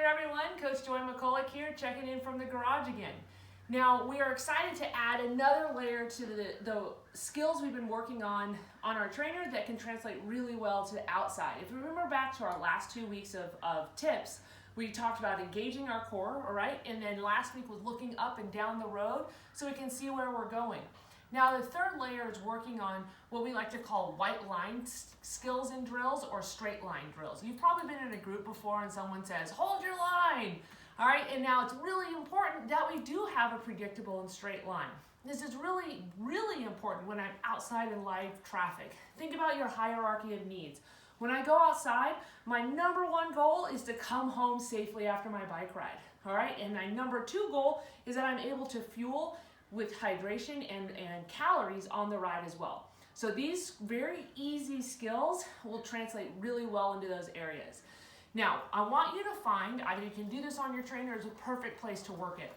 everyone, Coach Joy McCulloch here, checking in from the garage again. Now, we are excited to add another layer to the skills we've been working on our trainer that can translate really well to the outside. If you remember back to our last 2 weeks of tips, we talked about engaging our core, all right? And then last week was looking up and down the road so we can see where we're going. Now, the third layer is working on what we like to call white line skills and drills or straight line drills. You've probably been in a group before and someone says, hold your line. All right, and now it's really important that we do have a predictable and straight line. This is really, really important when I'm outside in live traffic. Think about your hierarchy of needs. When I go outside, my number one goal is to come home safely after my bike ride. All right, and my number two goal is that I'm able to fuel with hydration and calories on the ride as well. So these very easy skills will translate really well into those areas. Now, I want you to find, either you can do this on your trainer, it's a perfect place to work it.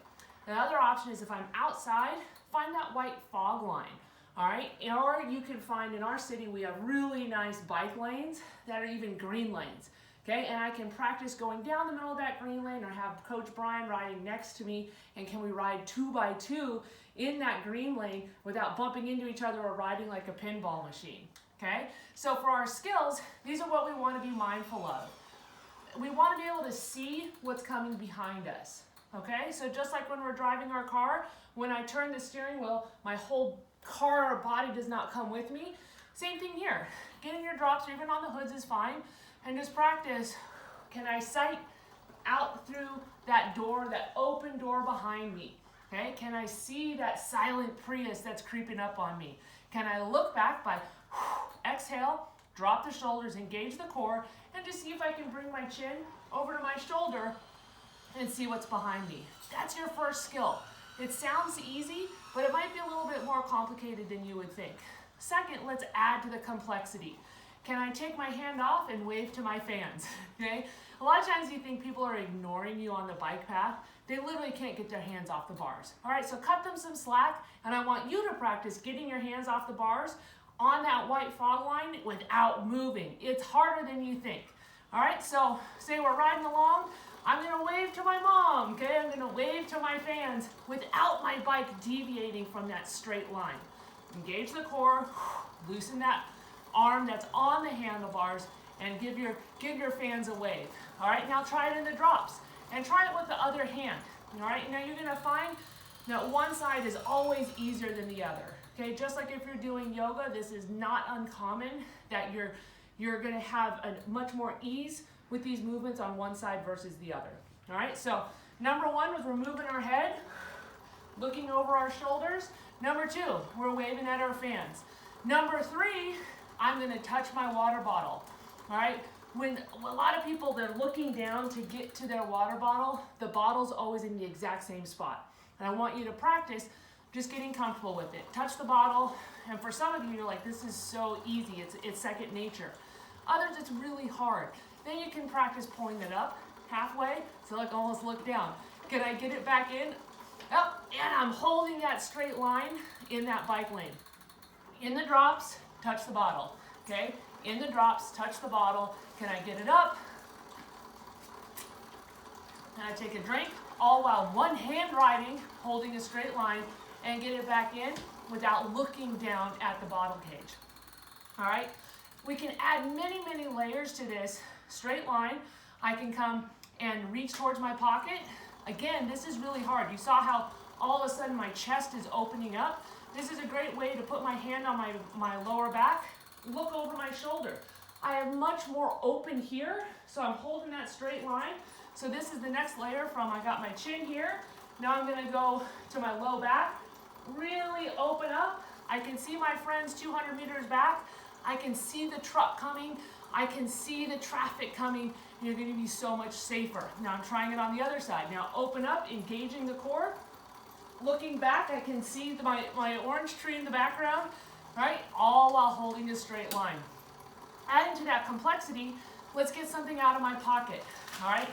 Another option is if I'm outside, find that white fog line, all right? Or you can find in our city, we have really nice bike lanes that are even green lanes, okay? And I can practice going down the middle of that green lane or have Coach Brian riding next to me, and can we ride 2 by 2 in that green lane without bumping into each other or riding like a pinball machine, okay? So for our skills, these are what we want to be mindful of. We want to be able to see what's coming behind us, okay? So just like when we're driving our car, when I turn the steering wheel, my whole car or body does not come with me. Same thing here. Getting your drops, or even on the hoods is fine, and just practice. Can I sight out through that door, that open door behind me? Okay? Can I see that silent Prius that's creeping up on me? Can I look back by exhale, drop the shoulders, engage the core, and just see if I can bring my chin over to my shoulder and see what's behind me. That's your first skill. It sounds easy, but it might be a little bit more complicated than you would think. Second, let's add to the complexity. Can I take my hand off and wave to my fans? Okay? A lot of times you think people are ignoring you on the bike path. They literally can't get their hands off the bars. All right, so cut them some slack, and I want you to practice getting your hands off the bars on that white fog line without moving. It's harder than you think. All right, so say we're riding along, I'm gonna wave to my mom, okay? I'm gonna wave to my fans without my bike deviating from that straight line. Engage the core, loosen that arm that's on the handlebars, and give your fans a wave. All right, now try it in the drops, and try it with the other hand. All right, now you're gonna find that one side is always easier than the other. Okay, just like if you're doing yoga, this is not uncommon that you're gonna have a much more ease with these movements on one side versus the other. All right, so number one was we're moving our head, looking over our shoulders. Number two, we're waving at our fans. Number three, I'm gonna touch my water bottle. All right, when a lot of people, they're looking down to get to their water bottle, the bottle's always in the exact same spot. And I want you to practice just getting comfortable with it. Touch the bottle, and for some of you, you're like, this is so easy, it's second nature. Others, it's really hard. Then you can practice pulling it up halfway, so like almost look down. Can I get it back in? Oh, and I'm holding that straight line in that bike lane. In the drops, touch the bottle, okay? In the drops, touch the bottle. Can I get it up? Can I take a drink? All while one hand riding, holding a straight line, and get it back in without looking down at the bottom cage. All right, we can add many, many layers to this straight line. I can come and reach towards my pocket. Again, this is really hard. You saw how all of a sudden my chest is opening up. This is a great way to put my hand on my lower back, look over my shoulder. I have much more open here, so I'm holding that straight line. So this is the next layer from I got my chin here. Now I'm gonna go to my low back, really open up. I can see my friends 200 meters back. I can see the truck coming. I can see the traffic coming. You're gonna be so much safer. Now I'm trying it on the other side. Now open up, engaging the core. Looking back, I can see my orange tree in the background, right? All while holding a straight line. Adding to that complexity, let's get something out of my pocket, all right?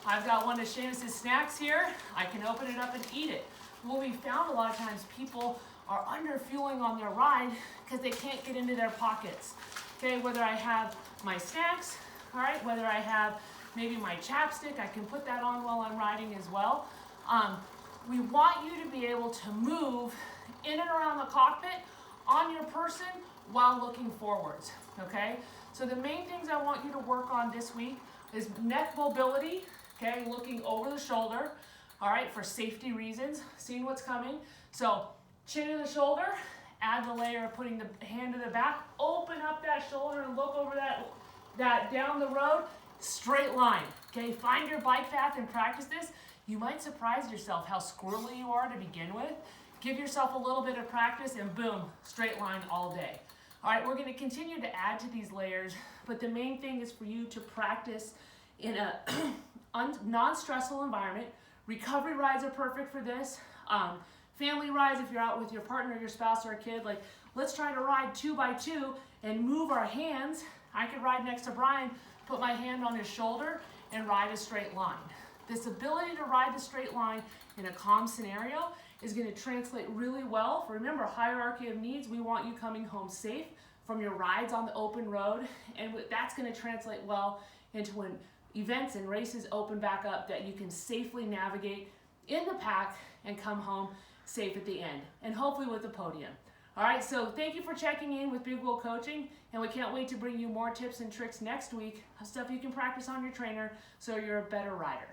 I've got one of Seamus's snacks here. I can open it up and eat it. What we found a lot of times, people are under fueling on their ride because they can't get into their pockets. Okay, whether I have my snacks, all right, whether I have maybe my chapstick, I can put that on while I'm riding as well. We want you to be able to move in and around the cockpit on your person while looking forwards, okay? So the main things I want you to work on this week is neck mobility, okay? Looking over the shoulder, all right, for safety reasons, seeing what's coming. So chin to the shoulder, add the layer of putting the hand to the back, open up that shoulder and look over that down the road, straight line, okay? Find your bike path and practice this. You might surprise yourself how squirrely you are to begin with. Give yourself a little bit of practice and boom, straight line all day. All right, we're gonna continue to add to these layers, but the main thing is for you to practice in a non-stressful environment. Recovery rides are perfect for this. Family rides, if you're out with your partner, your spouse, or a kid, like let's try to ride 2 by 2 and move our hands. I could ride next to Brian, put my hand on his shoulder and ride a straight line. This ability to ride the straight line in a calm scenario is going to translate really well. Remember, hierarchy of needs, we want you coming home safe from your rides on the open road, and that's going to translate well into when events and races open back up, that you can safely navigate in the pack and come home safe at the end, and hopefully with a podium. All right, so thank you for checking in with Big Wheel Coaching, and we can't wait to bring you more tips and tricks next week, stuff you can practice on your trainer so you're a better rider.